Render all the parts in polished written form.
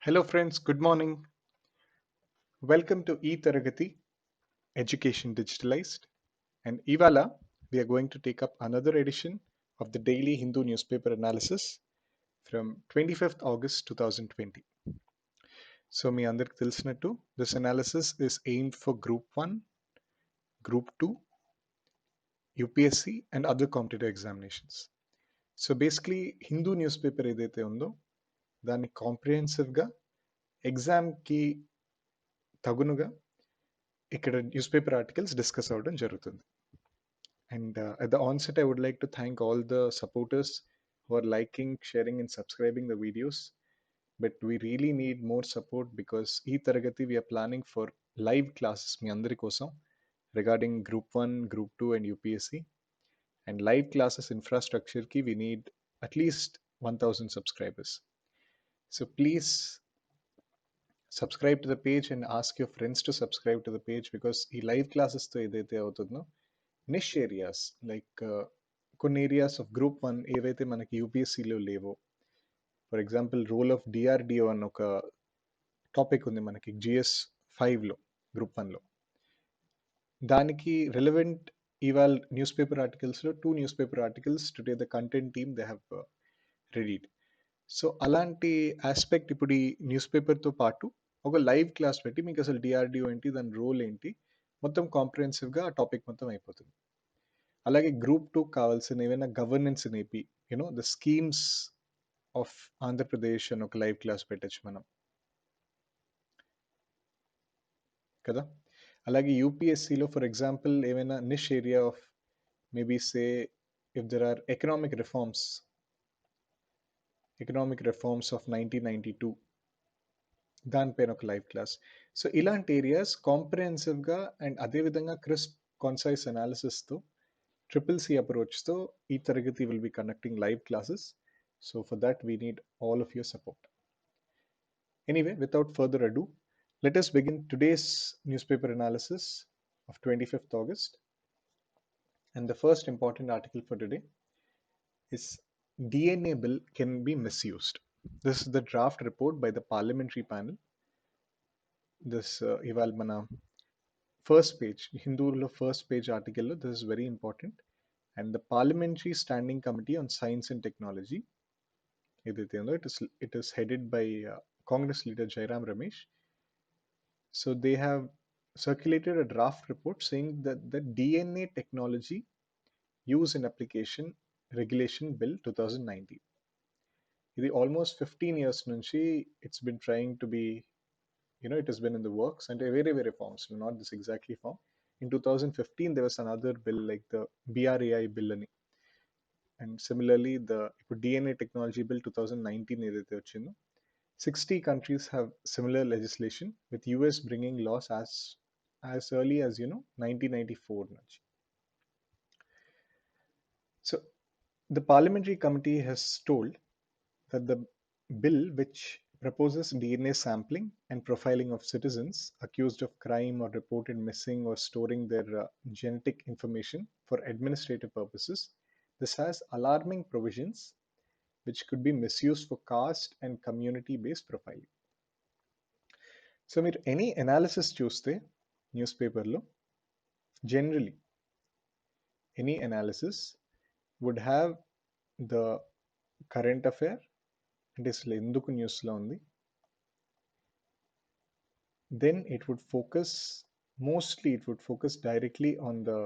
Hello, friends. Good morning. Welcome to E-Taragati Education Digitalized. And Ivala, we are going to take up another edition of the daily Hindu newspaper analysis from 25th August 2020. So, మీ అందరికి తెలిసినట్టు this analysis is aimed for Group 1, Group 2, UPSC and other competitive examinations. So basically Hindu news paper ఏదైతే ఉందో దాన్ని కాంప్రిహెన్సివ్గా ఎగ్జామ్కి తగునుగా ఇక్కడ news paper articles discuss అవ్వడం జరుగుతుంది. And at the onset, I would like to thank all the supporters who are liking, sharing, and subscribing the videos. But we really need more support because ఈ తరగతి we are planning for live classes మీ అందరి కోసం regarding Group 1, Group 2, and UPSC. And live classes infrastructure ki we need at least 1000 subscribers. So please subscribe to the page and ask your friends to subscribe to the page because ఈ live classes తో ఏదైతే అవుతుందో niche areas like కొన్ని areas of group 1 ఏవైతే మనకి యూపీఎస్సీలో లేవో, for example role of DRDO అని ఒక టాపిక్ ఉంది మనకి జిఎస్ 5లో గ్రూప్ 1లో. దానికి రిలవెంట్ ఇవాళ న్యూస్ పేపర్ ఆర్టికల్స్లో 2 newspaper articles today the content team they have readied. So అలాంటి ఆస్పెక్ట్ ఇప్పుడు ఈ న్యూస్ పేపర్తో పాటు ఒక లైవ్ క్లాస్ పెట్టి మీకు అసలు డిఆర్డిఓ ఏంటి, దాని రోల్ ఏంటి, మొత్తం కాంప్రిహెన్సివ్గా ఆ టాపిక్ మొత్తం అయిపోతుంది. అలాగే గ్రూప్ 2 కావాల్సిన ఏమైనా గవర్నెన్స్ నేపి ద స్కీమ్స్ ఆఫ్ ఆంధ్రప్రదేశ్ అని ఒక లైవ్ క్లాస్ పెట్టచ్చు మనం కదా. అలాగే యూపీఎస్సీలో ఫర్ ఎగ్జాంపుల్ ఏమైనా niche area of maybe say if there are economic reforms of 1992 దానిపైన ఒక లైవ్ క్లాస్. సో ఇలాంటి ఏరియాస్ కాంప్రిహెన్సివ్గా అండ్ అదేవిధంగా క్రిస్ప్ కాన్సైస్ అనాలిసిస్తో Triple C approach. So, each Taragati will be conducting live classes. So, for that, we need all of your support. Anyway, without further ado, let us begin today's newspaper analysis of 25th August. And the first important article for today is DNA bill can be misused. This is the draft report by the parliamentary panel. This Ival Mana first page, Hindu first page article, this is very important. And the Parliamentary Standing Committee on Science and Technology, it is headed by Congress leader Jairam Ramesh. So they have circulated a draft report saying that the DNA technology use in application regulation bill 2019. ఇది almost 15 years నుంచి it's been trying to be, it has been in the works and very forms, not this exactly form. In 2015, there was another bill like the BRAI bill. And similarly, the DNA technology bill 2019 ఏదైతే వచ్చిందో 60 countries have similar legislation with US bringing laws as early as 1994 నుంచి. So the parliamentary committee has told that the bill which proposes DNA sampling and profiling of citizens accused of crime or reported missing or storing their genetic information for administrative purposes, this has alarming provisions which could be misused for caste and community-based profiling. So, మీరు any analysis చూస్తే newspaperలో generally any analysis would have the current affair అంటే అసలు ఎందుకు న్యూస్లో ఉంది, then it would focus directly on the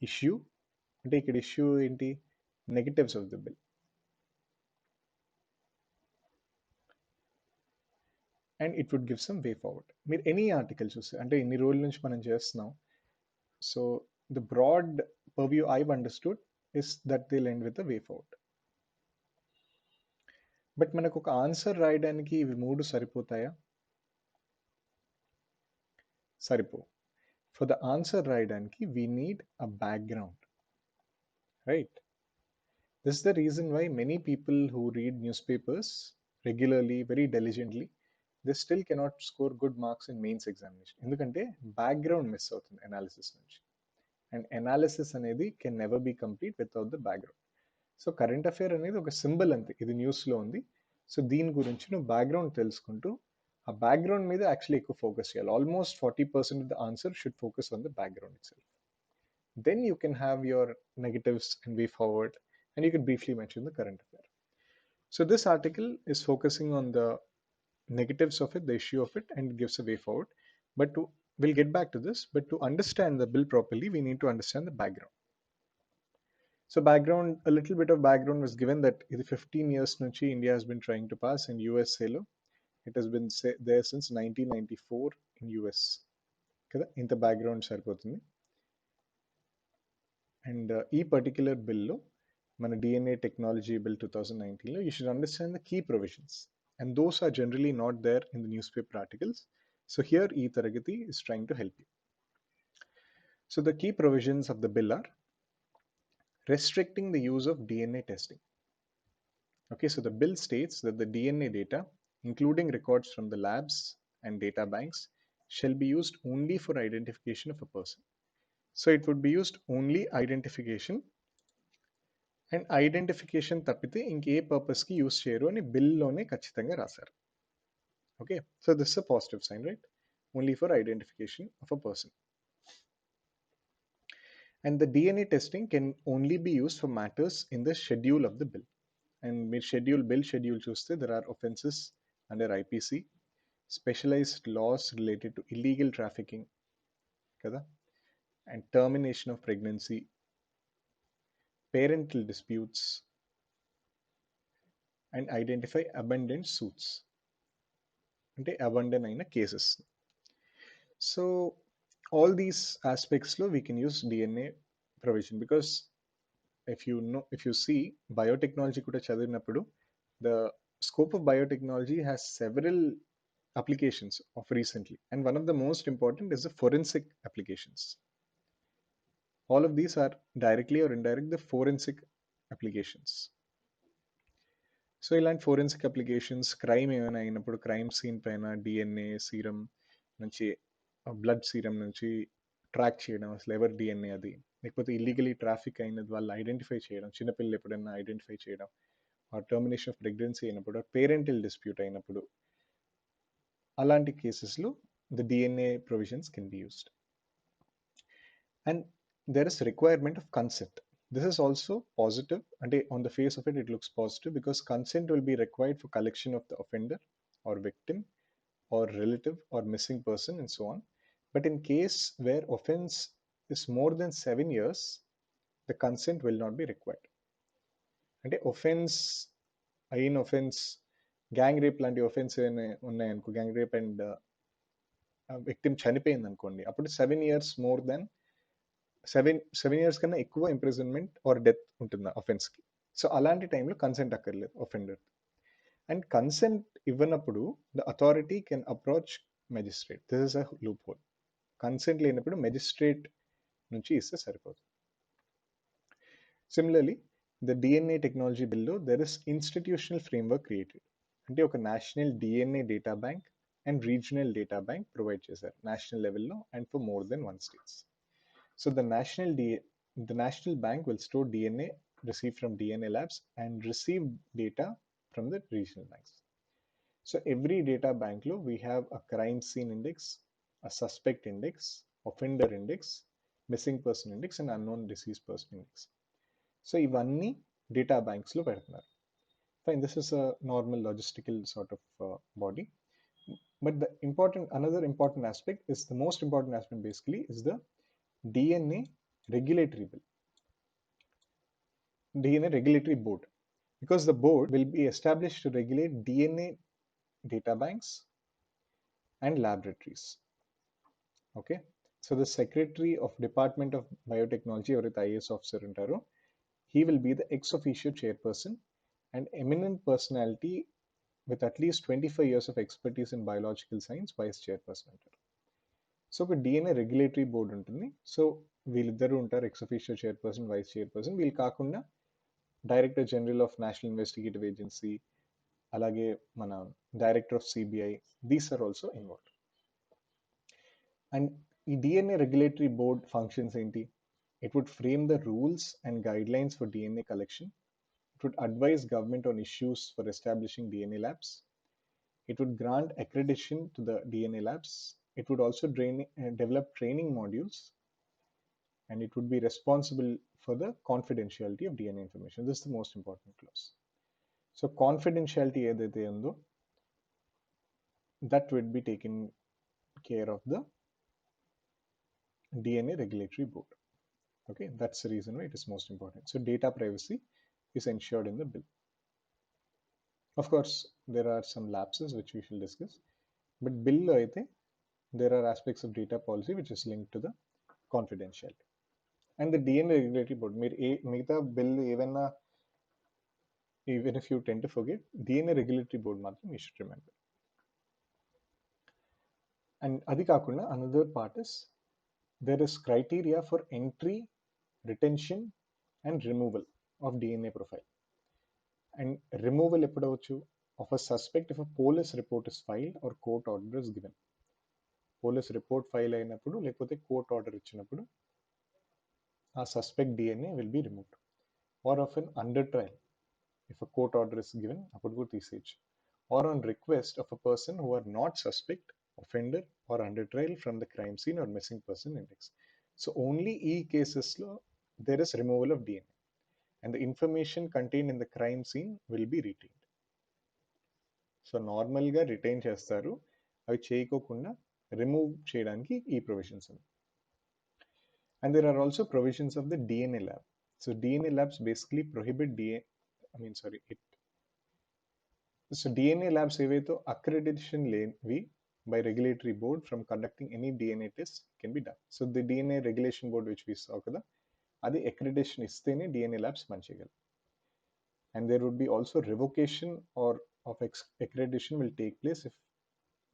issue. అంటే ఇక్కడ issue ఏంటి, negatives of the bill. And it would give some way forward. మీరు ఎనీ ఆర్టికల్ చూస్తే అంటే ఇన్ని రోజుల నుంచి మనం చేస్తున్నాం. So the broad purview I've understood is that they'll end with the way forward. But మనకు ఒక ఆన్సర్ రాయడానికి ఇవి మూడు సరిపోతాయా? సరిపో. ఫర్ ద ఆన్సర్ రాయడానికి we need a background, right? This is the reason why many people who read newspapers regularly, very diligently, they still cannot score good marks in mains examination. ఎందుకంటే background miss అవుతుంది analysis నుంచి. And analysis అనేది can never be complete without the background. So current affair అనేది ఒక symbol అంతే, ఇది న్యూస్లో ఉంది, సో దీని గురించి నువ్వు బ్యాక్గ్రౌండ్ తెలుసుకుంటూ ఆ బ్యాక్గ్రౌండ్ మీద యాక్చువల్లీ ఎక్కువ ఫోకస్ చేయాలి. Almost 40% of the answer should focus on the background it self. Then you can have your negatives and way forward, and you can briefly mention the current affair. So this article is focusing on the negatives of it, the issue of it, and gives a way forward. But we'll get back to this. But to understand the bill properly, we need to understand the background. So background, a little bit of background was given that in the 15 years nunchi India has been trying to pass, and USA lo it has been there since 1994 in US. కదా ఇంత background సరిపోతుంది. And ఈ particular బిల్లో మన DNA technology bill 2019లో you should understand the key provisions, and those are generally not there in the newspaper articles. So here ఈ తరగతి is trying to help you. So the key provisions of the bill are restricting the use of DNA testing. Okay, so the bill states that the DNA data, including records from the labs and data banks, shall be used only for identification of a person. So it would be used only identification, and identification తప్పితే ఇంకే పర్పస్కి use చేయరు అని బిల్లోనే ఖచ్చితంగా రాశారు. Okay, so this a positive sign, right? Only for identification of a person. And the DNA testing can only be used for matters in the schedule of the bill. And మీరు bill schedule చూస్తే there are offences under IPC, specialised laws related to illegal trafficking కదా, and termination of pregnancy, parental disputes, and identify abandoned suits, అంటే abandon అయిన cases. So all these ఆస్పెక్ట్స్లో we can use DNA provision, because if you see biotechnology కూడా చదివినప్పుడు the scope of biotechnology has several applications of recently, and one of the most important is the forensic applications. All of these are directly or indirectly the forensic applications. So ఇలాంటి forensic applications, crime ఏమైనా అయినప్పుడు crime scene పైన DNA serum నుంచి, blood serum నుంచి track చేయడం, అసలు ఎవరి DNA అది, లేకపోతే ఇల్లీగలీ ట్రాఫిక్ అయినది వాళ్ళు ఐడెంటిఫై చేయడం, చిన్నపిల్లలు ఎప్పుడైనా ఐడెంటిఫై చేయడం, ఆ టర్మినేషన్ ఆఫ్ ప్రెగ్నెన్సీ అయినప్పుడు, పేరెంటల్ డిస్ప్యూట్ అయినప్పుడు, అలాంటి కేసెస్లో the DNA provisions can be used. And there is requirement of consent. This is also positive, and on the face of it, it looks positive because consent will be required for collection of the offender or victim or relative or missing person and so on. But in case where offense is more than 7 years, the consent will not be required. అంటే offense అయిన offense, gang rape లాంటి offense ఉన్నాయనుకో, gang rape and victim చనిపోయింది అనుకోండి, అప్పుడు 7 years more than seven years కన్నా ఎక్కువ imprisonment are death ఉంటుంది అఫెన్స్కి. సో అలాంటి టైంలో కన్సెంట్ అక్కర్లేదు ఒఫెండర్. అండ్ కన్సెంట్ ఇవ్వనప్పుడు the authority can approach magistrate. This is a loophole. Consent లేనప్పుడు మెజిస్ట్రేట్ నుంచి ఇస్తే సరిపోతుంది. సిమిలర్లీ ద డిఎన్ఏ టెక్నాలజీ బిల్లో there is institutional framework created. అంటే ఒక national DNA data bank and regional data bank provide చేశారు national లెవెల్లో and for more than 1 states. So the national bank will store DNA received from DNA labs and receive data from the regional banks. So every data bank lo we have a crime scene index, a suspect index, offender index, missing person index, and unknown deceased person index. So ivanni data banks lo pedutunnaru. Fine, this is a normal logistical sort of body. But another important aspect is, the most important aspect basically is the DNA regulatory bill, DNA regulatory board, because the board will be established to regulate DNA data banks and laboratories. Okay, so the secretary of Department of Biotechnology or IAS officer untaro, he will be the ex officio chairperson and eminent personality with at least 25 years of expertise in biological science vice chairperson antaru. So ఒక DNA regulatory board ఉంటుంది. So వీళ్ళిద్దరూ ఉంటారు, ex officio chairperson, vice chairperson. వీళ్ళు కాకుండా director general of national investigative agency, అలాగే మన director of CBI, these are also involved. And ఈ DNA regulatory board functions ఏంటి? It would frame the rules and guidelines for DNA collection, It would advise government on issues for establishing DNA labs. It would grant accreditation to the DNA labs. It would also develop training modules, and it would be responsible for the confidentiality of DNA information. This is the most important clause. So confidentiality ఏదైతే ఉందో that would be taken care of the DNA regulatory board. Okay, that's the reason why it is most important. So data privacy is ensured in the bill. Of course, there are some lapses which we shall discuss, but bill lo aithe there are aspects of data policy which is linked to the confidentiality. And the DNA regulatory board, మిగతా bill ఏవైనా, even if you tend to forget, DNA regulatory board మాత్రం you should remember. And అది కాకుండా another part is there is criteria for entry, retention and removal of DNA profile. And removal ఎప్పుడవచ్చు of a suspect if a police report is filed or court order is given. Police report file అయినప్పుడు లేకపోతే court order ఇచ్చినప్పుడు ఆ suspect DNA will be removed. Or of an under trial if a court order is given అప్పుడు కూడా తీసేయచ్చు. Or on request of a person who are not suspect, offender or under trial from the crime scene or missing person index. So only ఈ కేసెస్లో there is removal of DNA and the information contained in the crime scene will be retained. So నార్మల్గా retain చేస్తారు, అవి చేయకోకుండా remove చేయడానికి ఈ provisions ఉన్నాయి. And there are also provisions of the DNA lab. So DNA labs basically prohibit so DNA labs ఏవైతే accreditation లేనివి by regulatory board from conducting any DNA test can be done. So the DNA regulation board which we saw కదా, అది accreditation ఇస్తేనే DNA labs పనిచేయగలరు. And there would be also revocation or of accreditation will take place if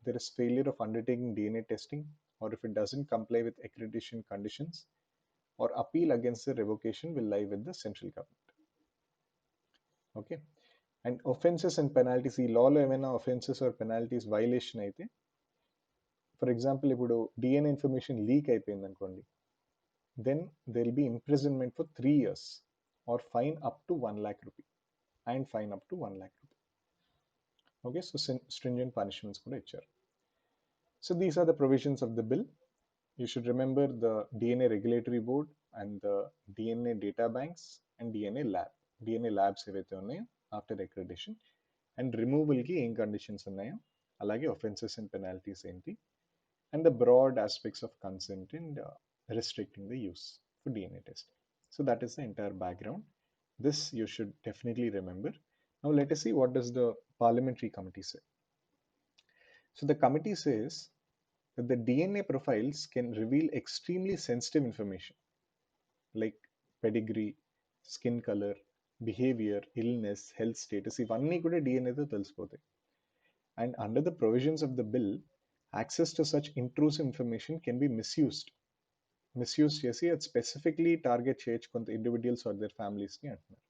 there is failure of undertaking DNA testing, or if it doesn't comply with accreditation conditions, or appeal against the revocation will lie with the central government. Okay. And offenses and penalties, ఈ లాలో ఏమైనా offenses or penalties violation అయితే, for example ఇప్పుడు DNA information leak అయిపోయింది అనుకోండి, then there will be imprisonment for 3 years or fine up to 1 lakh rupee and fine up to 1 lakh rupee. Okay, so stringent punishments కూడా ఇచ్చారు. So these are the provisions of the bill. You should remember the DNA regulatory board and the DNA data banks and DNA lab. DNA labs ఏవైతే ఉన్నాయో after accreditation, and removal కి ఏం conditions ఉన్నాయో, అలాగే offenses and penalties ఏంటి, and the broad aspects of consent and restricting the use for DNA testing. So that is the entire background. This you should definitely remember. Now let us see what does the parliamentary committee say. So the committee says that the DNA profiles can reveal extremely sensitive information like pedigree, skin color, behavior, illness, health status, ఇవన్నీ కూడా డిఎన్ఏతో తెలిసిపోతాయి. And under the provisions of the bill, access to such intrusive information can be misuse చేసి అది specifically target చేయొచ్చు కొంత individuals are their ఫ్యామిలీస్ని అంటున్నారు.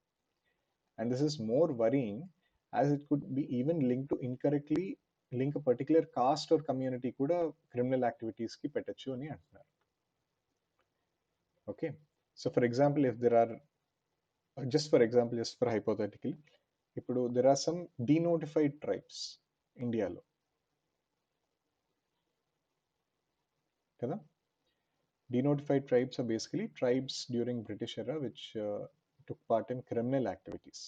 And this is more worrying as it could be even link to incorrectly link particular caste or community కూడా criminal యాక్టివిటీస్కి పెట్టచ్చు అని అంటున్నారు. Okay, so for example if there are just for hypothetical, ఇప్పుడు there are some denotified tribes ఇండియాలో కదా. Denotified tribes are basically tribes during British era which took part in criminal activities.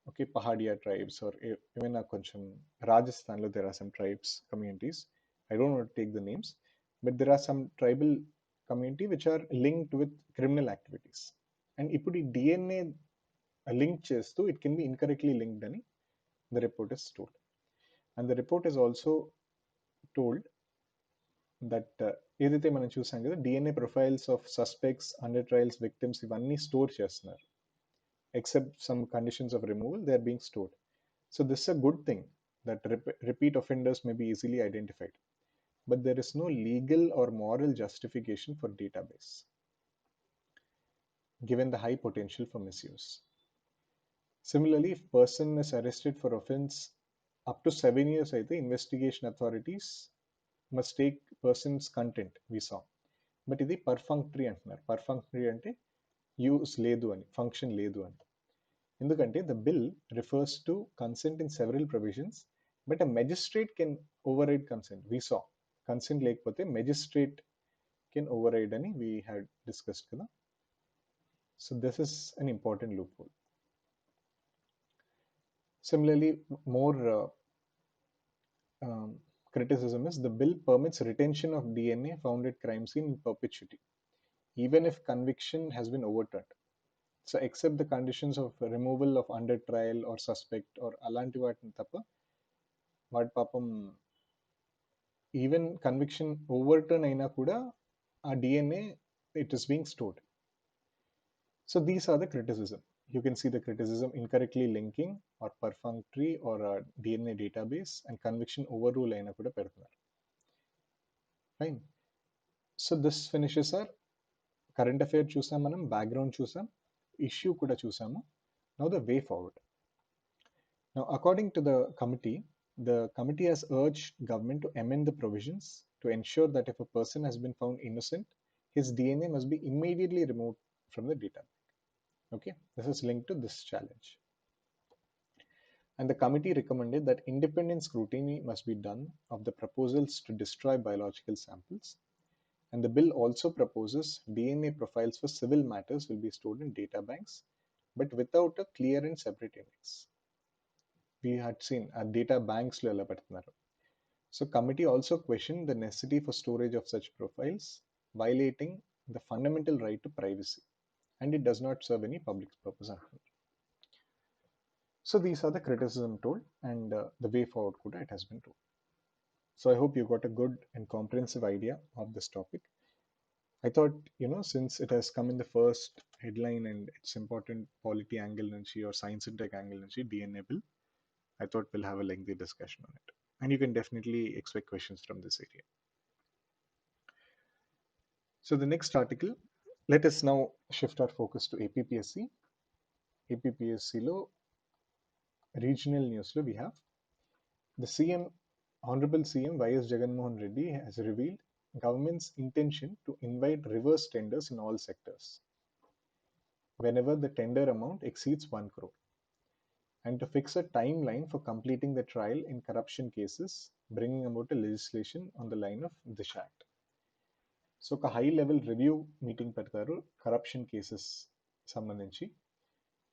Okay, Pahadia tribes or even కొంచెం Rajasthanలో there are some tribes communities. I don't want to take the names, but there are some tribal community which are linked with criminal activities. And ఇప్పుడు ఈ DNA link చేస్తూ it can be incorrectly linked అని the report is told. And the report is also told that ఏదైతే మనం చూసాం కదా, DNA profiles of suspects, under trials, victims ఇవన్నీ store చేస్తున్నారు. Except some conditions of removal they are being stored. So this a good thing that repeat offenders may be easily identified, but there is no legal or moral justification for database given the high potential for misuse. Similarly, if person is arrested for offense up to 7 years అయితే investigation authorities must take person's content we saw. But ఇది పర్ఫంక్టరీ అంటున్నారు. పర్ఫంక్టరీ అంటే use లేదు అని, function లేదు అని. ఎందుకంటే the bill refers to consent in several provisions, but a magistrate can override consent. We saw consent లేకపోతే magistrate can override అని we had discussed కదా. So this is an important loophole. Similarly, more um, criticism is the bill permits retention of DNA found at crime scene in perpetuity, even if conviction has been overturned. So except the conditions of removal of under trial or suspect or అలాంటి వాటిని తప్ప వాడి పాపం even conviction overturn అయినా కూడా ఆ DNA it is being stored. So these are the criticism. You can see the criticism incorrectly linking or perfunctory or a DNA database and conviction overrule అయినా కూడా పెడుతున్నారు. Fine. So this finishes our current affair చూసాం, మనం background చూసాం, issue కూడా చూసాము. Now the way forward. Now, according to the committee has urged government to amend the provisions to ensure that if a person has been found innocent, his DNA must be immediately removed from the data. Okay, this is linked to this challenge. And the committee recommended that independent scrutiny must be done of the proposals to destroy biological samples. And the bill also proposes DNA profiles for civil matters will be stored in data banks, but without a clear and separate index. We had seen data banks lo ela pettunaru. So committee also questioned the necessity for storage of such profiles, violating the fundamental right to privacy, and it does not serve any public purpose. So these are the criticism told, and the way forward kuda it has been told. So I hope you got a good and comprehensive idea of this topic. I thought, since it has come in the first headline and it's important polity angle nunchi or science and tech angle nunchi DNA bill, I thought we'll have a lengthy discussion on it. And you can definitely expect questions from this area. So the next article, let us now shift our focus to APPSC. APPSC lo regional news lo we have the CM, Honorable CM YS Jaganmohan Reddy has revealed government's intention to invite reverse tenders in all sectors whenever the tender amount exceeds 1 crore, and to fix a timeline for completing the trial in corruption cases, bringing about a legislation on the line of this act. So ఒక high level review meeting పెడతారు corruption cases సంబంధించి,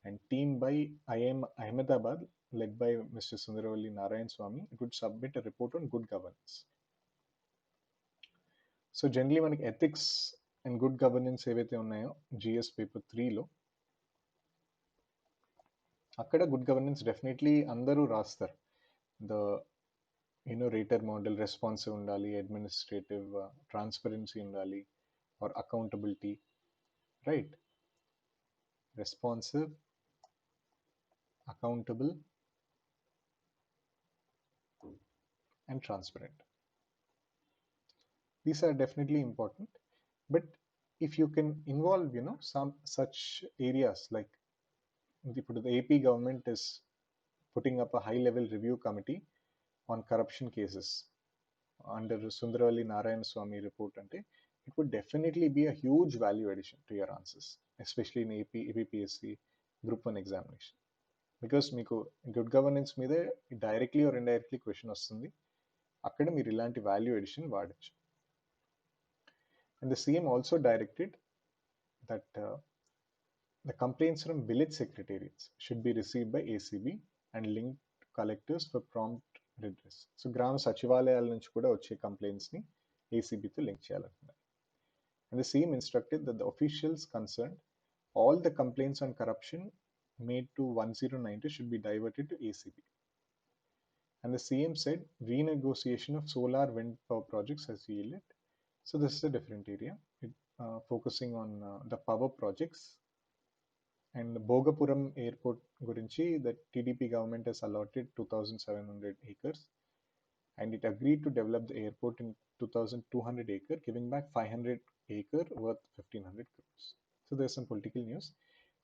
and team by IM Ahmedabad led by Mr. Sundaravali Narayan Swamy, it would submit a report on good governance. So generally మనకి ethics and good governance ఏవైతే ఉన్నాయో GS paper 3లో అక్కడ good governance definitely అందరూ రాస్తారు. The rater model responsive ఉండాలి, administrative transparency ఉండాలి, or accountability, right? Responsive, accountable, and transparent. These are definitely important, but if you can involve some such areas, like the AP government is putting up a high level review committee on corruption cases under Sundaravali Narayan Swamy report ante, it would definitely be a huge value addition to your answers, especially in APPSC group 1 examination, because మీకు good governance మీదే directly or indirectly question వస్తుంది, అక్కడ మీరు ఇలాంటి value addition వాడచ్చు. And the CM also directed that the complaints from village secretariats should be received by ACB and linked to collectors for prompt redress. So గ్రామ సచివాలయాల నుంచి కూడా వచ్చే కంప్లైంట్స్ని ఏసీబీతో link చేయాలంటున్నారు. And the same instructed that the officials concerned, all the complaints on corruption made to 1092 should be diverted to ACB. And the CM said renegotiation of solar wind power projects has yielded. So this is a different area, focusing on the power projects. And Bogapuram airport gurinchi, the TDP government has allotted 2,700 acres, and it agreed to develop the airport in 2,200 acre, giving back 500 acre worth 1,500 crores. So there's some political news.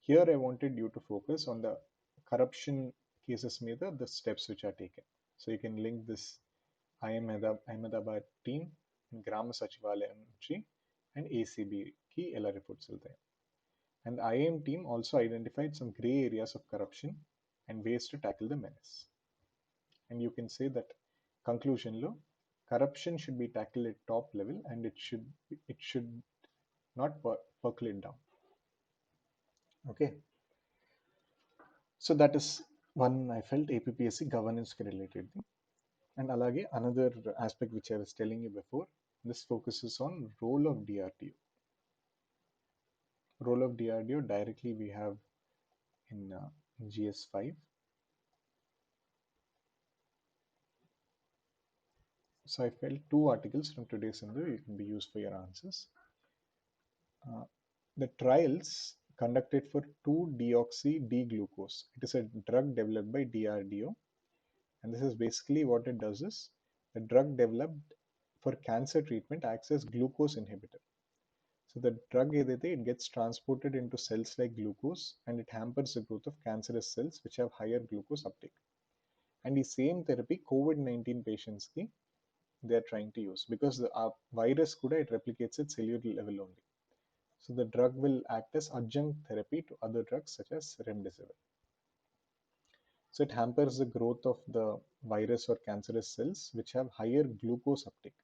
Here I wanted you to focus on the corruption cases meeda, the steps which are taken. So you can link this IIM Ahmedabad team and Grama Sachivalayam nunchi and ACB ki ela reports veltayi. And the IIM team also identified some gray areas of corruption and ways to tackle the menace. And you can say that conclusion lo, corruption should be tackled at top level and it should not percolate down. Okay, so that is one I felt APPSC governance related thing. And alage another aspect which I was telling you before, this focuses on role of DRDO. Role of DRDO directly we have in GS5. So I felt two articles from today's Hindu you can be used for your answers. Uh, the trials conducted for 2-deoxy-D-glucose. It is a drug developed by DRDO, and this is basically what it does is the drug developed for cancer treatment acts as glucose inhibitor. So the drug ఏదైతే it gets transported into cells like glucose and it hampers the growth of cancerous cells which have higher glucose uptake. And the same therapy COVID-19 patients ki they are trying to use because the virus kuda it replicates at cellular level only. So the drug will act as adjunct therapy to other drugs such as remdesivir. So it hampers the growth of the virus or cancerous cells which have higher glucose uptake.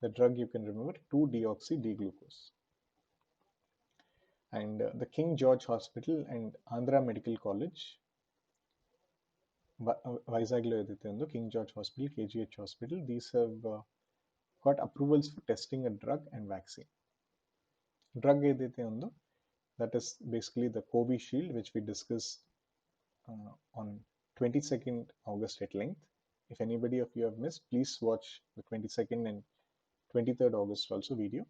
The drug you can remember 2-deoxy-D-glucose. And the King George Hospital and Andhra Medical College, Vizag lo edaithe undo, King George Hospital, KGH Hospital, these have got approvals for testing a drug and vaccine. Drug edaithe undo, that is basically the Covishield, which we discussed on 22nd August at length. If anybody of you have missed, please watch the 22nd and 23rd August also video,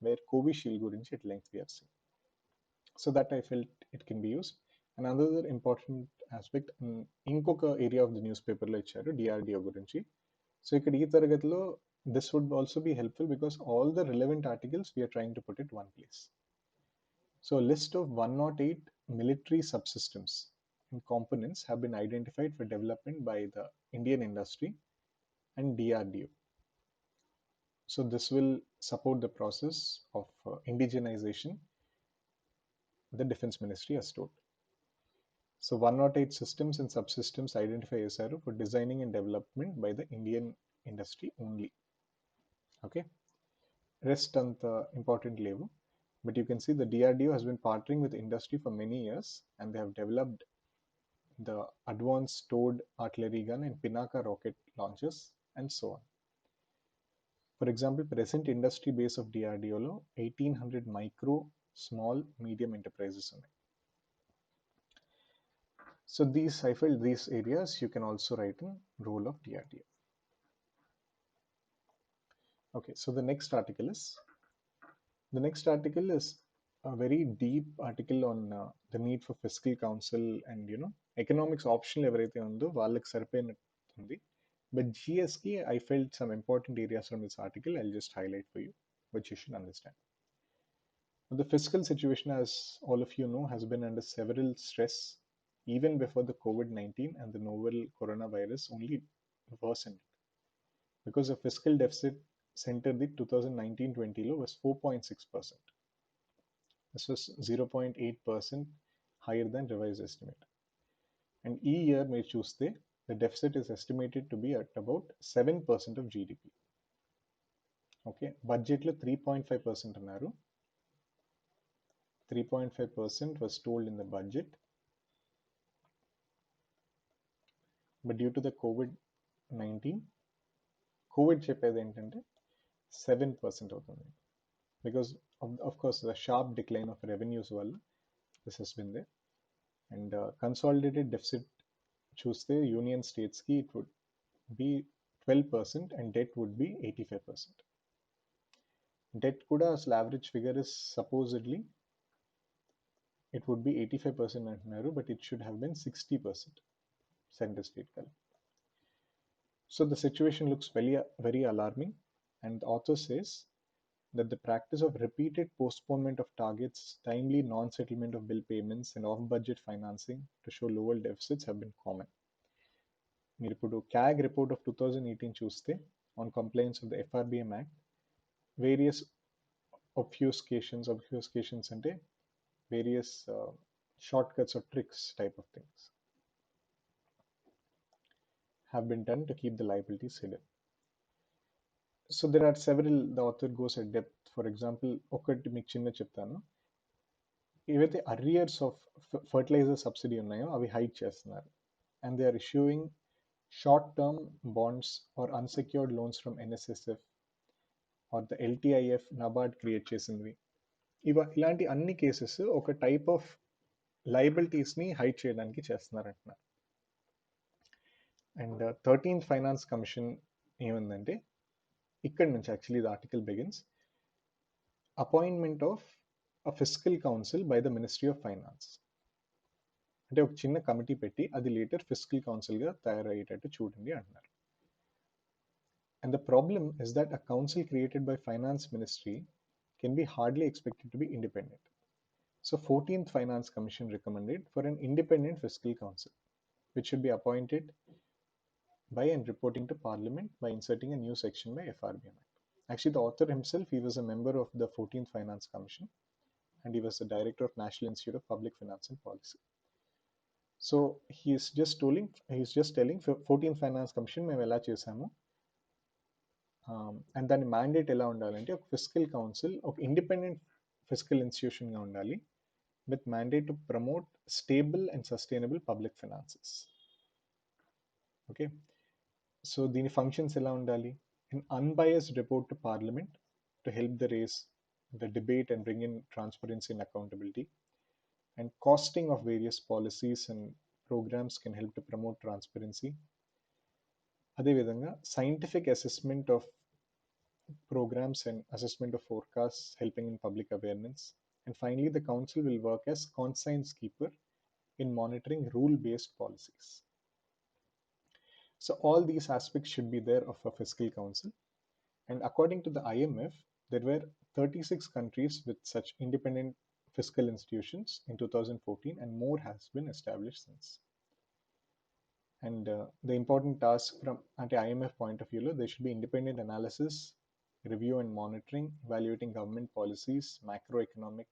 where Covishield gurinchi at length we have seen. So that I felt it can be used. And another important aspect, ఇంకొక area of the news పేపర్లో ఇచ్చారు DRDO గురించి. So ఇక్కడ ఈ తరగతిలో this would also be helpful because all the relevant articles we are trying to put at one place. So a list of 108 military subsystems and components have been identified for development by the Indian industry and DRDO. So this will support the process of indigenization the Defense Ministry has told. So 108 systems and subsystems identify SRO for designing and development by the Indian industry only. Okay, rest on the important level, but you can see the DRDO has been partnering with industry for many years and they have developed the advanced towed artillery gun and Pinaka rocket launchers and so on. For example, present industry base of DRDO lo 1800 micro, small, medium enterprises ఉన్నాయి. So these, I felt these areas you can also write in role of DRDO. Okay, so the next article is a very deep article on the need for fiscal council and economics optional ఎవరైతే ఉందో వాళ్ళకి సరిపోయినట్టుంది. But GS ki I felt some important areas from this article I'll just highlight for you, which you should understand. The fiscal situation, as all of you know, has been under several stress even before the COVID-19 and the novel coronavirus only worsened because the fiscal deficit center the 2019-20 low was 4.6%. This was 0.8% higher than revised estimate. And each year may choose the deficit is estimated to be at about 7% of GDP. Okay, budget lo 3.5% annaru. 3.5% was told in the budget, but due to the COVID-19, COVID చెప్పేది ఏంటంటే 7% అవుతుంది because of course the sharp decline of revenues వల్ల this has been there. And consolidated deficit చూస్తే union states ki it would be 12% and debt would be 85%. Debt kuda asal average figure is supposedly it would be 85% అంటున్నారు, but it should have been 60% center state కలిపి. So the situation looks very, very alarming, and the author says that the practice of repeated postponement of targets, timely non-settlement of bill payments, and off-budget financing to show lower deficits have been common. మీరు ఇప్పుడు CAG report of 2018 చూస్తే on compliance of the FRBM Act, various obfuscations అంటే various shortcuts or tricks type of things have been done to keep the liabilities hidden. So there are several, the author goes at depth. For example, ఒకటి మీకు చిన్న చెప్తాను. ఏవైతే arrears of fertiliser subsidy ఉన్నాయో అవి hide చేస్తున్నారు. And they are issuing short term bonds or unsecured loans from NSSF or the LTIF NABARD create చేసింది. ఇలాంటి అన్ని కేసెస్ ఒక టైప్ ఆఫ్ లయబిలిటీస్ని హైడ్ చేయడానికి చేస్తున్నారంటున్నారు. అండ్ 13th ఫైనాన్స్ కమిషన్ ఏముందంటే ఇక్కడ నుంచి actually the article begins appointment of a fiscal council by the ministry of finance. అంటే ఒక చిన్న కమిటీ పెట్టి అది లేటర్ ఫిస్కల్ కౌన్సిల్గా తయారయ్యేటట్టు చూడండి అంటున్నారు. And the problem is that a council created by finance ministry can be hardly expected to be independent. So 14th Finance Commission recommended for an independent fiscal council, which should be appointed by and reporting to Parliament by inserting a new section by FRBM Act. Actually, the author himself, he was a member of the 14th Finance Commission, and he was the director of National Institute of Public Finance and Policy. So he's just telling 14th Finance Commission మేము ఎలా చేసాము and దాని mandate ఎలా ఉండాలంటే ఒక fiscal council ఒక independent fiscal ఇన్స్టిట్యూషన్గా ఉండాలి with mandate to promote stable and sustainable public finances. Okay, so the functions ela undali, an unbiased report to Parliament to help raise the debate and bring in transparency and accountability, and costing of various policies and programs can help to promote transparency. అదే విధంగా scientific assessment of programs and assessment of forecasts helping in public awareness. And finally, the council will work as conscience keeper in monitoring rule-based policies. So all these aspects should be there of a fiscal council. And according to the IMF, there were 36 countries with such independent fiscal institutions in 2014, and more has been established since. And the important task from at IMF point of view, there should be independent analysis, review and monitoring, evaluating government policies, macroeconomic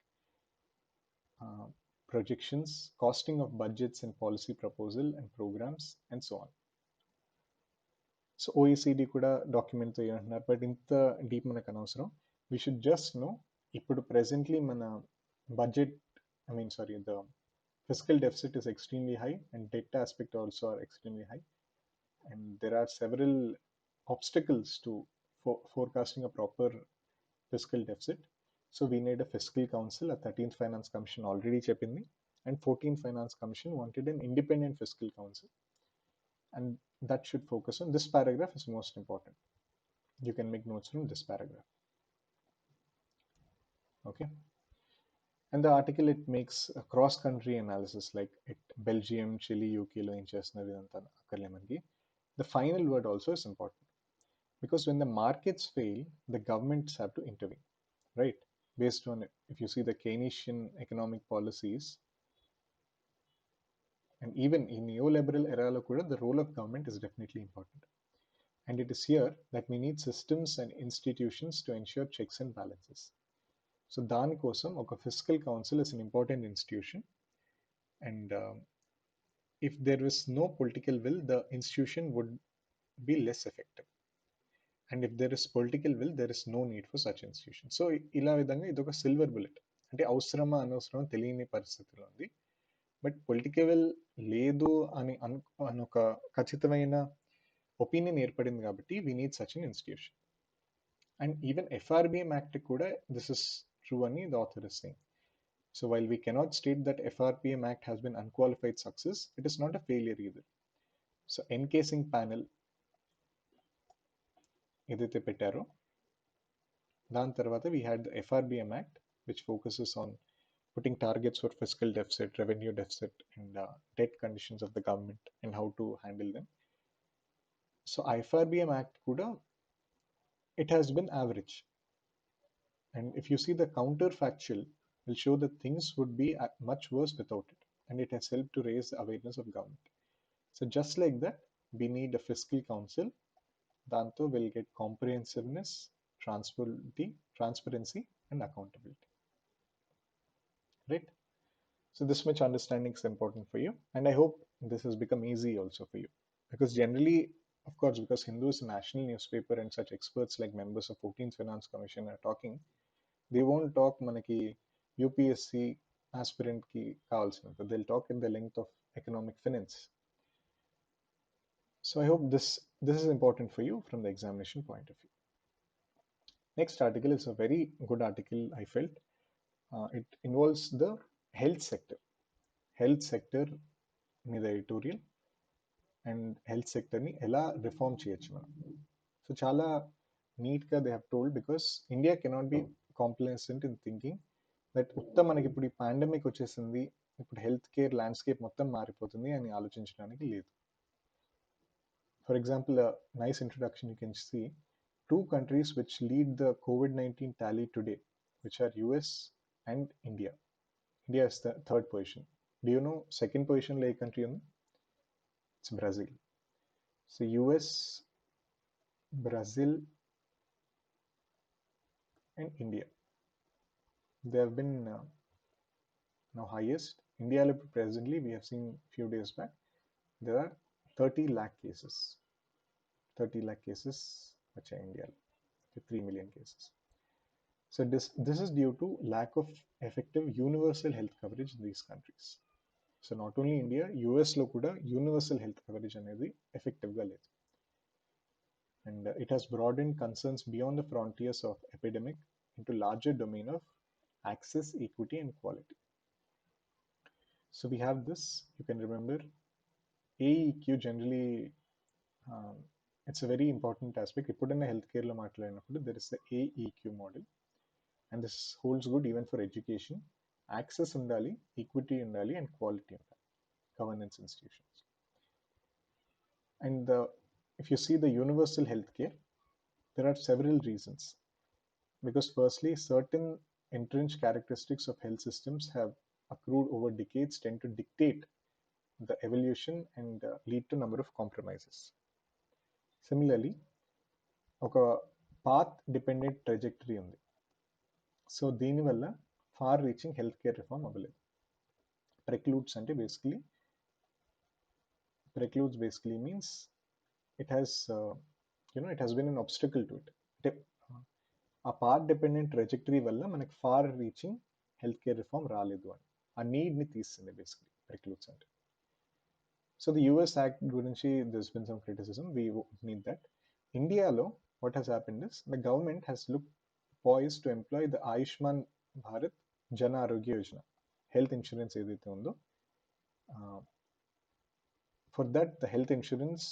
projections, costing of budgets and policy proposal and programs, and so on. So OECD కూడా document చేయాలంటున్నారు, but ఇంత deep మనకు అనవసరం. We should just know ఇప్పుడు presently మన budget the fiscal deficit is extremely high and debt aspect also are extremely high, and there are several obstacles to forecasting a proper fiscal deficit. So we need a fiscal council. A 13th Finance Commission already చెప్పింది, and 14th Finance Commission wanted an independent fiscal council, and that should focus on this paragraph is most important. You can make notes from this paragraph. Okay, and the article, it makes a cross country analysis like Belgium, Chile, UK lo em chestunnadu idantha akkarle manaki. The final word also is important, because when the markets fail, the governments have to intervene, right? Based on, if you see the Keynesian economic policies, and even in neoliberal era lo kuda, the role of government is definitely important. And it is here that we need systems and institutions to ensure checks and balances. So దాని కోసం ఒక fiscal council is an important institution, and if there is no political will, the institution would be less effective. And if there is political will, there is no need for such institution. So ఇలా విధంగా ఇది ఒక silver bullet, అంటే అవసరమా అనవసరమా తెలియని పరిస్థితిలో ఉంది, but political లేదు అని ఒక ఖచ్చితమైన ఒపీనియన్ ఏర్పడింది కాబట్టి we need such an institution. And even FRBM Act కూడా దిస్ ఇస్ ట్రూ అని the author is saying. So while we cannot state that FRBM Act has been unqualified success, it is not a failure either. So encasing panel ఏదైతే పెట్టారో దాని తర్వాత we had the FRBM Act, which focuses on putting targets for fiscal deficit, revenue deficit, and debt conditions of the government and how to handle them. So FRBM Act kuda, it has been average, and if you see the counterfactual will show that things would be much worse without it, and it has helped to raise the awareness of government. So just like that, we need a fiscal council. Danto will get comprehensiveness, transparency, and accountability, right? So this much understanding is important for you, and I hope this has become easy also for you. Because generally, of course, because Hindu is a national newspaper and such experts like members of 14th Finance Commission are talking, they won't talk manaki UPSC aspirant ki kavalsinanta. They'll talk in the length of economic finance. So I hope this is important for you from the examination point of view. Next article is a very good article I felt. It involves the health sector. Health sector మీద editorial and health సెక్టర్ని ఎలా reform చేయొచ్చు మనం. So చాలా నీట్గా they have told because India cannot be complacent in thinking that ఉత్త మనకి ఇప్పుడు ఈ పాండమిక్ వచ్చేసింది, ఇప్పుడు హెల్త్ కేర్ ల్యాండ్స్కేప్ మొత్తం మారిపోతుంది అని ఆలోచించడానికి లేదు. For example nice introduction you can see two countries which lead the COVID-19 tally today, which are US and India. India is the third position. Do you know second position like country on? It's Brazil. So US, Brazil, and India. They have been now highest. India presently we have seen few days back there are 30 lakh cases. 30 lakh cases which are India. 3 million cases. So this is due to lack of effective universal health coverage in these countries. So not only India, US లో కూడా universal health coverage అనేది effectiveగా లేదు. And it has broadened concerns beyond the frontiers of epidemic into larger domain of access, equity, and quality. So we have this, you can remember AEQ generally, um, it's a very important aspect. ఎప్పుడైనా health కేర్లో మాట్లాడినప్పుడు there is the AEQ model, and this holds good even for education. Access undali, equity undali, and quality undali. Governance institutions. And if you see the universal healthcare, there are several reasons. Because firstly, certain entrenched characteristics of health systems have accrued over decades tend to dictate the evolution and lead to number of compromises. Similarly, ఒక path dependent trajectory ఉంది. So దీనివల్ల far reaching health care reform అవ్వలేదు. Precludes అంటే basically means it has it has been an obstacle to it. అంటే ఆ path dependent trajectory వల్ల మనకి far reaching health care reform రాలేదు అని ఆ నీడ్ని తీస్తుంది బేసిక్లీ ప్రిక్లూడ్స్ అంటే. సో ది యుఎస్ యాక్ట్ గురించి this been some criticism, we need that. ఇండియాలో what has happened is the government has look poised to employ the Ayushman Bharat Jan Arogya Yojana health insurance ఏదైతే ఉందో, for that the health insurance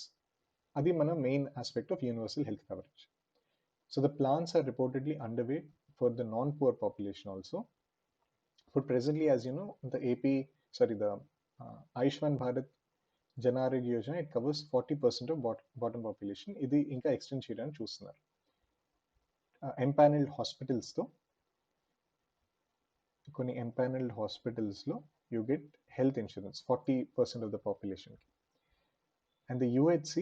అది మన main aspect of universal health coverage. So the plans are reportedly underway for the non-poor population also. For presently, as you know, the Ayushman Bharat Jan Arogya Yojana, it covers 40% of bottom population. ఇది ఇంకా extend చేయడానికి చూస్తున్నారు. Empanelled హాస్పిటల్స్తో కొన్ని empanelled హాస్పిటల్స్లో you get health insurance 40% of the పాపులేషన్కి. And the UHC,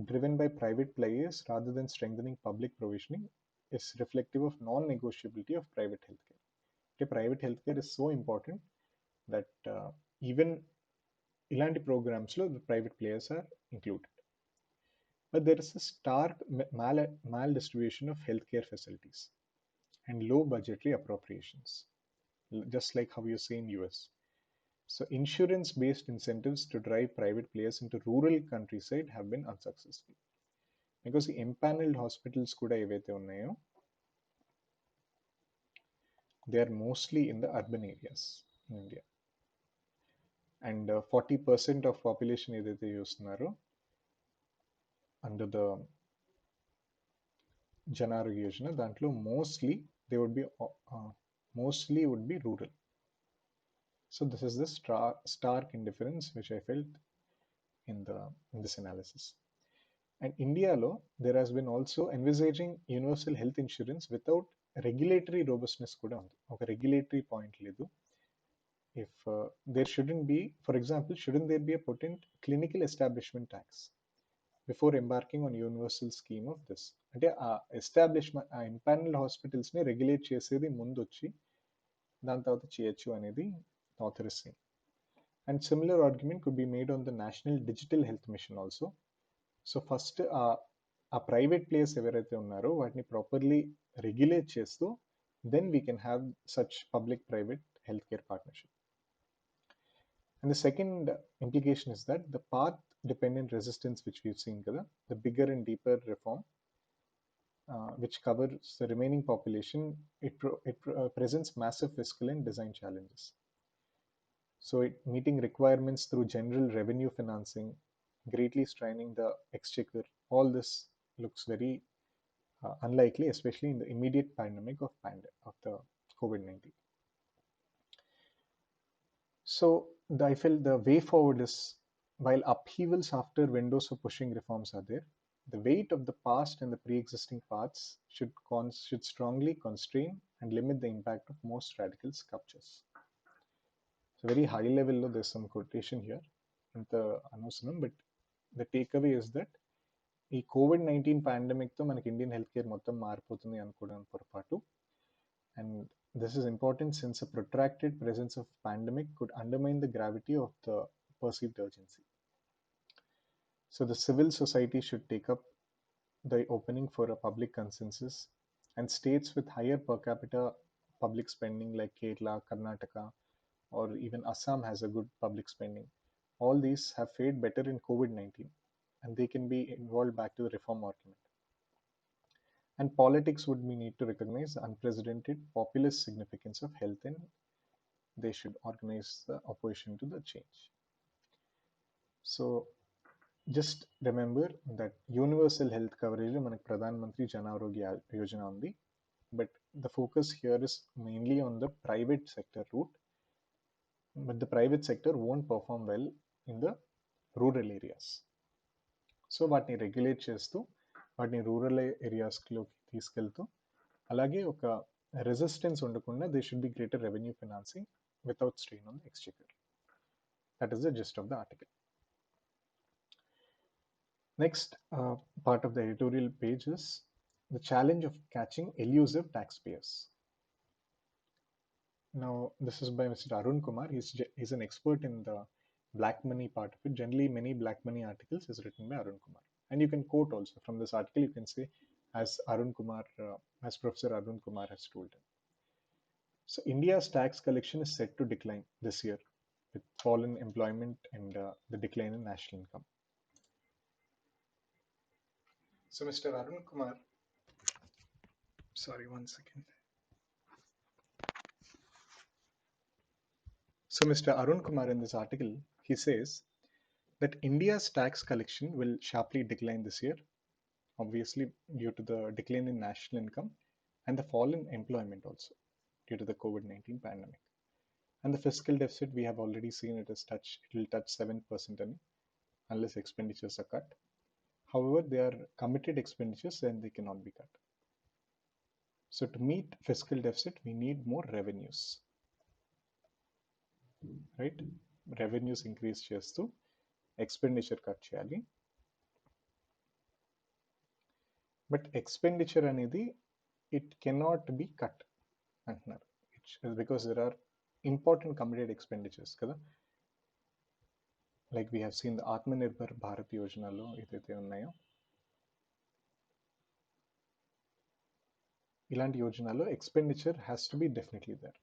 driven by private players rather than strengthening public provisioning, is reflective of non-negotiability of private healthcare. Okay, private healthcare is so important that even ilanti programs lo the private players are included. But there is a stark maldistribution of healthcare facilities and low budgetary appropriations, just like how you see in US. So insurance-based incentives to drive private players into rural countryside have been unsuccessful. Because the empaneled hospitals kuda evaithe unnayo, they are mostly in the urban areas in India. And 40% of population edaithe chustunnaro under the Jan Arogya Yojana, dantlo mostly they would be rural. So this is the stark indifference which I felt in this analysis. And India law, there has been also envisaging universal health insurance without regulatory robustness kuda undi. Oka regulatory point ledu. If there shouldn't be, for example, shouldn't there be a potent clinical establishment tax before embarking on universal scheme of this? అంటే ఆ establishment ఆ empanel హాస్పిటల్స్ని regulate చేసేది ముందు వచ్చి దాని తర్వాత చేయొచ్చు అనేది author is saying. And similar argument could be made on the national digital health mission also. So first ఆ ప్రైవేట్ ప్లేయర్స్ ఎవరైతే ఉన్నారో వాటిని ప్రాపర్లీ రెగ్యులేట్ చేస్తూ then we can have such public private health care partnership. And the second implication is that the path dependent resistance, which we've seen, kada, the bigger and deeper reform, which covers the remaining population, it presents massive fiscal and design challenges. So, meeting requirements through general revenue financing, greatly straining the exchequer, all this looks very unlikely, especially in the immediate pandemic of the COVID-19. So I feel the way forward is, while upheavals after windows of pushing reforms are there, the weight of the past and the pre-existing paths should strongly constrain and limit the impact of most radical sculptures. So very high level, there's some quotation here in the Anusanam, but the takeaway is that ఈ COVID-19 పాండమిక్తో మనకి Indian health care మొత్తం మారిపోతుంది అనుకోవడం పొరపాటు. And this is important since a protracted presence of pandemic could undermine the gravity of the perceived urgency. So the civil society should take up the opening for a public consensus, and states with higher per capita public spending like Kerala, Karnataka, or even Assam has a good public spending. All these have fared better in COVID-19, and they can be involved back to the reform argument. And politics would we need to recognize the unprecedented populist significance of health, and they should organize the opposition to the change. So just remember that universal health coverage మనకి ప్రధాన మంత్రి జన ఆరోగ్య యోజన ఉంది, but the focus here is mainly on the private sector route, but the private sector won't perform well in the rural areas. So వాటిని regulate చేస్తూ వాటిని rural ఏరియాస్లోకి తీసుకెళ్తూ అలాగే ఒక resistance ఉండకుండా they should be greater revenue financing without strain on the exchequer. That is the gist of the article. Next part of the editorial page is the challenge of catching elusive taxpayers. Now, this is by Mr. Arun Kumar. He's an expert in the black money part of it. Generally, many black money articles is written by Arun Kumar. And you can quote also from this article, you can say, as Arun Kumar, as Professor Arun Kumar has told him. So India's tax collection is set to decline this year with fall in employment and the decline in national income. So Mr. Arun Kumar, sorry, one second. So Mr. Arun Kumar in this article, he says that India's tax collection will sharply decline this year, obviously due to the decline in national income and the fall in employment also due to the COVID-19 pandemic. And the fiscal deficit, we have already seen it will touch 7% unless expenditures are cut. However, they are committed expenditures and they cannot be cut. So to meet fiscal deficit, we need more revenues, right? Revenues increase చేస్తూ expenditure cut చేయాలి. But expenditure అనేది it cannot be cut అంటున్నారు. Because there are important committed expenditures కదా. Like we have seen the Atmanirbhar Bharat యోజనలో ఏదైతే ఉన్నాయో ఇలాంటి యోజనలో expenditure has to be definitely there.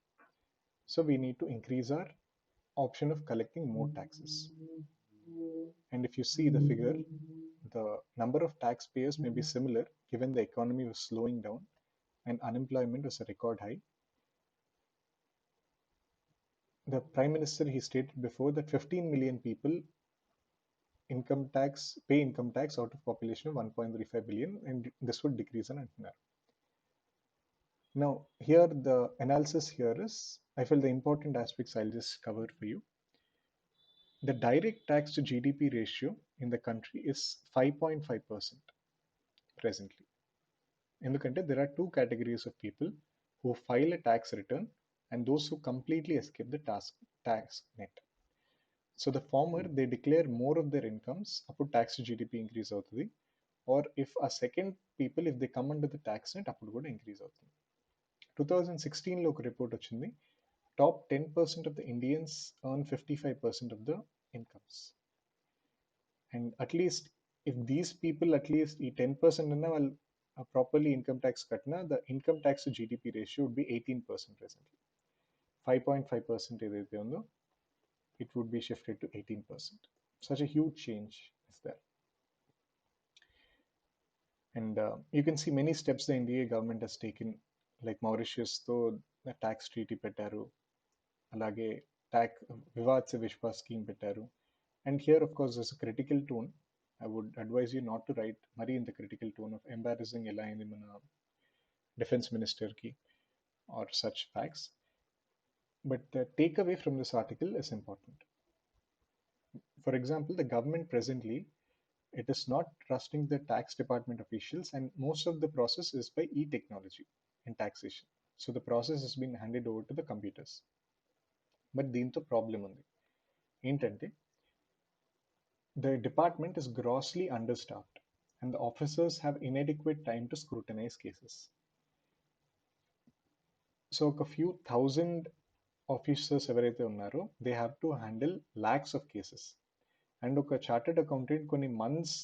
So we need to increase our option of collecting more taxes. And if you see the figure, the number of taxpayers may be similar given the economy was slowing down and unemployment was a record high. The Prime Minister, he stated before that 15 million people pay income tax out of population of 1.35 billion, and this would decrease an antenna. Now, here the analysis here is, I feel the important aspects I'll just cover for you. The direct tax to GDP ratio in the country is 5.5% presently. ఎందుకంటే there are two categories of people who file a tax return and those who completely escape the tax net. So the former, they declare more of their incomes, appudu tax to GDP increase అవుతుంది. Or if a second people, if they come under the tax net, అప్పుడు కూడా increase అవుతుంది. 2016లో ఒక report వచ్చింది. top 10% of the Indians earn 55% of the incomes. And at least if these people at least ఈ 10% అన్న వాళ్ళు properly income tax కట్టినా, the income tax to GDP ratio would be 18% presently. 5.5% ఏదైతే ఉందో, it would be shifted to 18%. Such a huge change is there. And you can see many steps the India government has taken, like Mauritius తో tax treaty పెట్టారు, అలాగే వివాద్ సే Vishwas scheme పెట్టారు. And here, of course, there's a critical tone. I would advise you not to write Mari in the critical tone of embarrassing ela in mana defense minister ki or such facts. But the takeaway from this article is important. For example, the government presently, it is not trusting the tax department officials, and most of the process is by e-technology in taxation. So the process has been handed over to the computers. But దీంతో problem ఉంది ఏంటంటే, the department is grossly understaffed and the officers have inadequate time to scrutinize cases. So a few thousand officers ఎవరైతే ఉన్నారో, they have to handle lakhs of cases. And ఒక chartered accountant కొన్ని months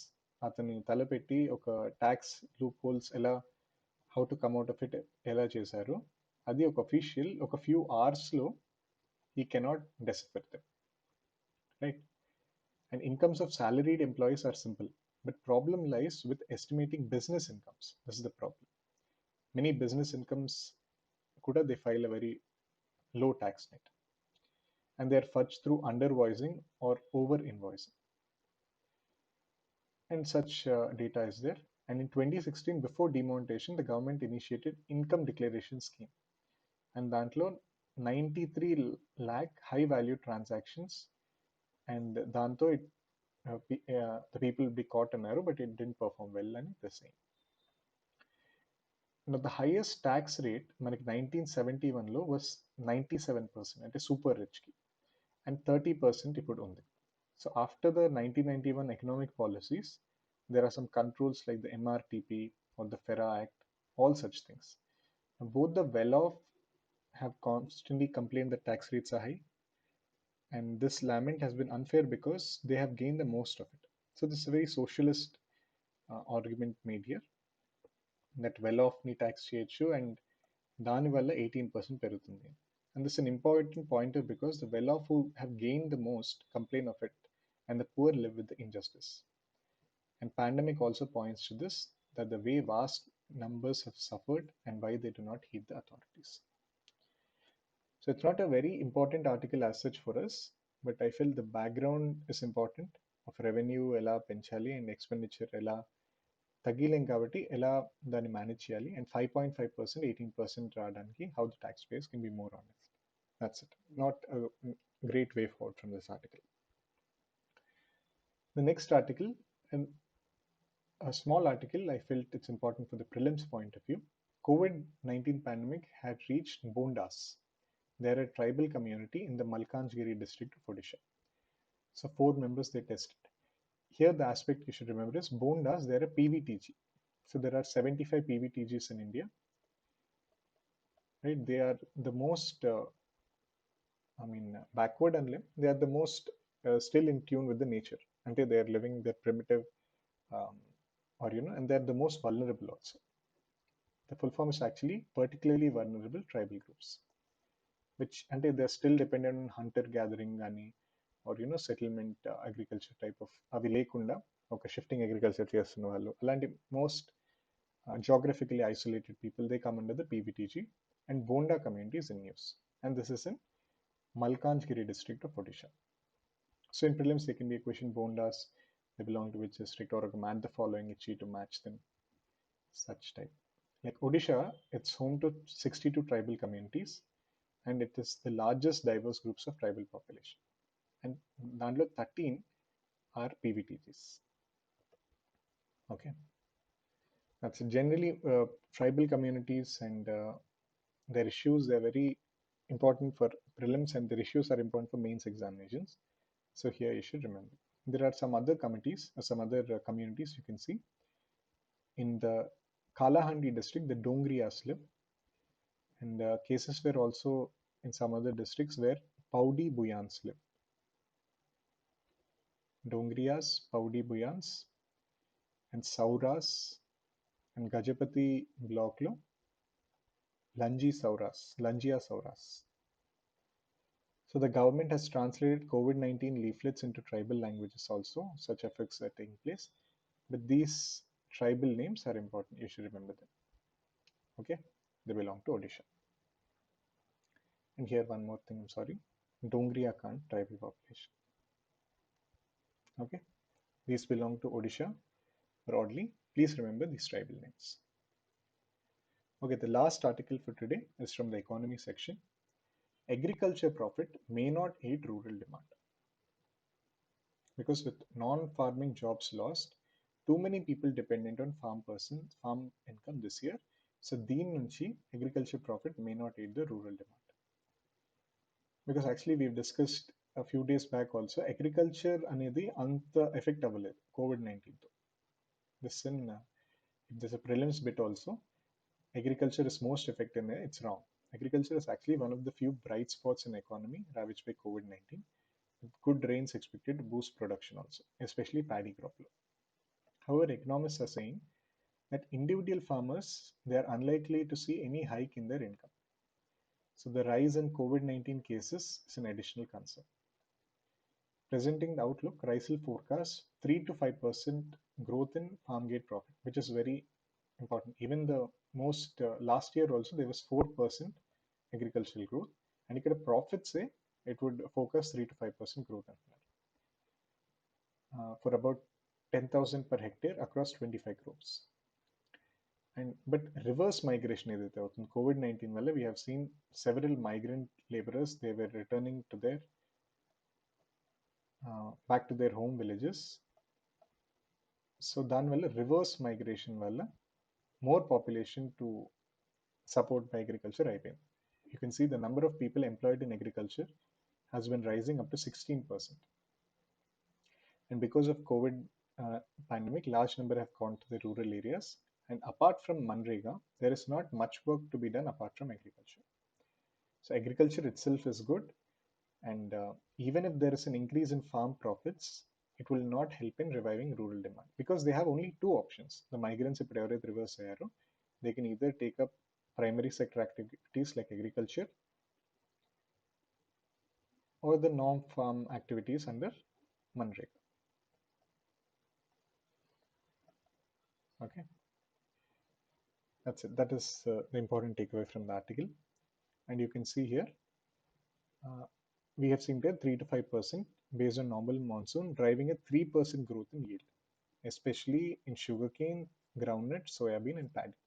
అతని తలపెట్టి ఒక tax loop holes ఎలా, how to come out of it ఎలా చేశారు, అది ఒక అఫీషియల్ ఒక ఫ్యూ అవర్స్లో ఈ cannot decipher them, right? And incomes of salaried employees are simple, but problem lies with estimating business incomes. This is the problem. Many business incomes kuda they file a very low tax net, and they are fudged through undervoicing or over invoicing. And such data is there. And in 2016, before demonetization, the government initiated income declaration scheme, and dantlo 93 lakh high value transactions, and danto it the people will be caught in error, but it didn't perform well and the same. Now the highest tax rate మనకి 1971లో was 97%, అంటే super రిచ్కి, and 30% ఇప్పుడు ఉంది. So after the 1991 economic policies, there are some controls like the MRTP or the FERA Act, all such things. Now, both the well-off have constantly complained that tax rates are high, and this lament has been unfair because they have gained the most of it. So this is a very socialist argument made here, that well-off ని tax చేయొచ్చు and దానివల్ల 18% పెరుగుతుంది. And this is an important pointer because the well-off who have gained the most complain of it, and the poor live with the injustice. And pandemic also points to this, that the way vast numbers have suffered and why they do not heed the authorities. So it's not a very important article as such for us, but I feel the background is important of revenue ఎలా పెంచాలి and expenditure ఎలా తగ్గిలేం కాబట్టి ఎలా దాన్ని manage చేయాలి, and 5.5% 18% రావడానికి how the taxpayers can be more honest. That's it. Not a great way forward from this article. The next article, and a small article, I felt it's important for the prelims point of view. COVID-19 pandemic had reached Bondas. They're a tribal community in the Malkajgiri district of Odisha. So 4 members they tested. Here the aspect you should remember is Bondas, they're a PVTG. So there are 75 PVTGs in India, right? They are the most, backward and they are the most still in tune with the nature. Until they are living their primitive, and they're the most vulnerable also. The full form is actually particularly vulnerable tribal groups, which until they're still dependent on hunter gathering or settlement agriculture type of అవి లేకుండా ఒక shifting agriculture చేస్తున్న వాళ్ళు, అలాంటి most geographically isolated people, they come under the PVTG, and Bonda community is in news. And this is in Malkajgiri district of Odisha. So in prelims, there can be a question, Bondas, they belong to which district, or add the following itchy to match them, such type. Like Odisha, it's home to 62 tribal communities, and it is the largest diverse groups of tribal population. And దాంట్లో 13 are PVTGs. Okay. That's generally tribal communities, and their issues, they're very important for prelims, and their issues are important for mains examinations. So here you should remember. There are some other committees, some other communities you can see. In the Kalahandi district, the Dongriyas live, and cases were also in some other districts where Paudi Buyans live. Dongriyas, Paudi Buyans, and Sauras and Gajapati blocklo Langia Sauras. So the government has translated COVID-19 leaflets into tribal languages also. Such efforts are taking place. But these tribal names are important. You should remember them. Okay? They belong to Odisha. And here one more thing, I'm sorry. Dongriya Khan tribal population. Okay? These belong to Odisha broadly. Please remember these tribal names. Okay, the last article for today is from the economy section. Agriculture profit may not aid rural demand. Because with non-farming jobs lost, too many people dependent on farm income this year. So దీని నుంచి agriculture profit may not aid the rural demand. Because actually we've discussed a few days back also, agriculture అనేది అంత effect అవ్వలేదు COVID-19తో. This in if there's a prelims bit also, agriculture is most affected. It's wrong. Agriculture is actually one of the few bright spots in economy ravaged by COVID-19. Good rains expected to boost production also, especially paddy crop. However, economists are saying that individual farmers, they are unlikely to see any hike in their income. So the rise in COVID-19 cases is an additional concern. Presenting the outlook, Rice forecasts 3 to 5% growth in farm gate profit, which is very important. Even the most last year also there was 4% agricultural growth, and you get a profit say it would focus 3 to 5% growth for about 10,000 per hectare across 25 crops. And but reverse migration ఏదైతే అవుతుంది COVID-19 వల్ల we have seen several migrant laborers, they were returning to their back to their home villages. So దానివల్ల reverse migration వల్ల more population to support by agriculture అయిపోయింది. You can see the number of people employed in agriculture has been rising up to 16%. And because of COVID pandemic, large number have gone to the rural areas. And apart from Manrega, there is not much work to be done apart from agriculture. So agriculture itself is good, and even if there is an increase in farm profits, it will not help in reviving rural demand because they have only two options. The migrants, if reverse arrow, they can either take up primary sector activities like agriculture or the non-farm activities under Manrega. Okay, that's it. That is the important takeaway from the article. And you can see here, we have seen that 3 to 5% based on normal monsoon, driving a 3% growth in yield, especially in sugarcane, groundnut, soybean, and paddy.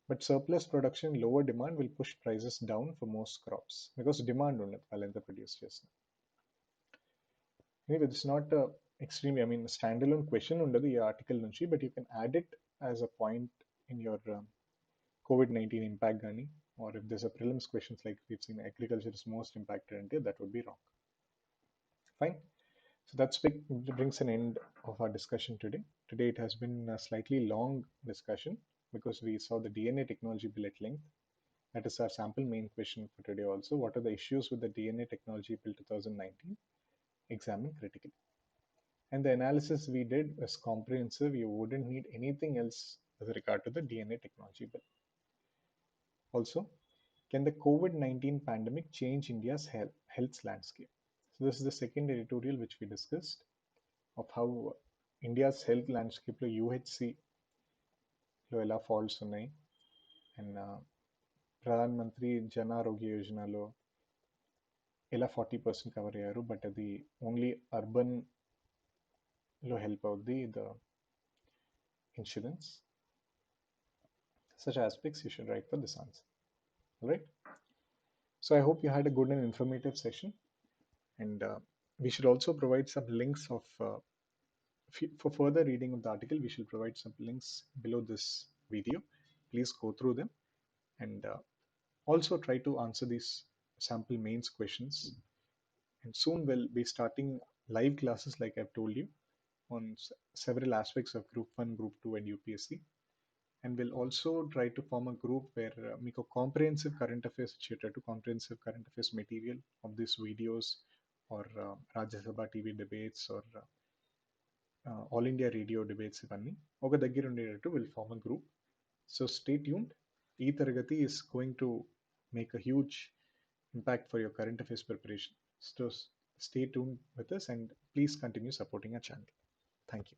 But surplus production, lower demand will push prices down for most crops because demand on it while the produce just. Anyway, it's not a extreme, I mean, standalone question under the article nunchi, but you can add it as a point in your COVID-19 impact gani, or if there's a prelims questions like we've seen agriculture is most impacted India, that would be wrong. Fine. So that's brings an end of our discussion today. Today it has been a slightly long discussion because we saw the DNA technology bill at length. That is our sample main question for today also. What are the issues with the DNA technology bill 2019? Examine critically. And the analysis we did was comprehensive. You wouldn't need anything else with regard to the DNA technology bill. Also, can the COVID-19 pandemic change India's health landscape? So this is the second editorial which we discussed of how India's health landscape lo UHC లో ఎలా faults ఉన్నాయి and Pradhan Mantri Jan ఆరోగ్య యోజనలో ఎలా 40% cover అయ్యారు but అది only అర్బన్లో help అవుద్ది the insurance. Such aspects you should write for this answer. All right. So I hope you had a good and informative session, and we should also provide some links of for further reading of the article. We shall provide some links below this video. Please go through them and also try to answer these sample mains questions. And soon we'll be starting live classes like I've told you on several aspects of Group 1, Group 2 and UPSC. and we'll also try to form a group where మీకు comprehensive current affairs ఇచ్చేటట్టు comprehensive current affairs material of this videos are Rajya Sabha TV debates are all India radio debates ఇవన్నీ ఒక దగ్గర ఉండేటట్టు will form a group. So stay tuned. ఈ తరగతి is going to make a huge impact for your current affairs preparation. So stay tuned with us and please continue supporting our channel. Thank you.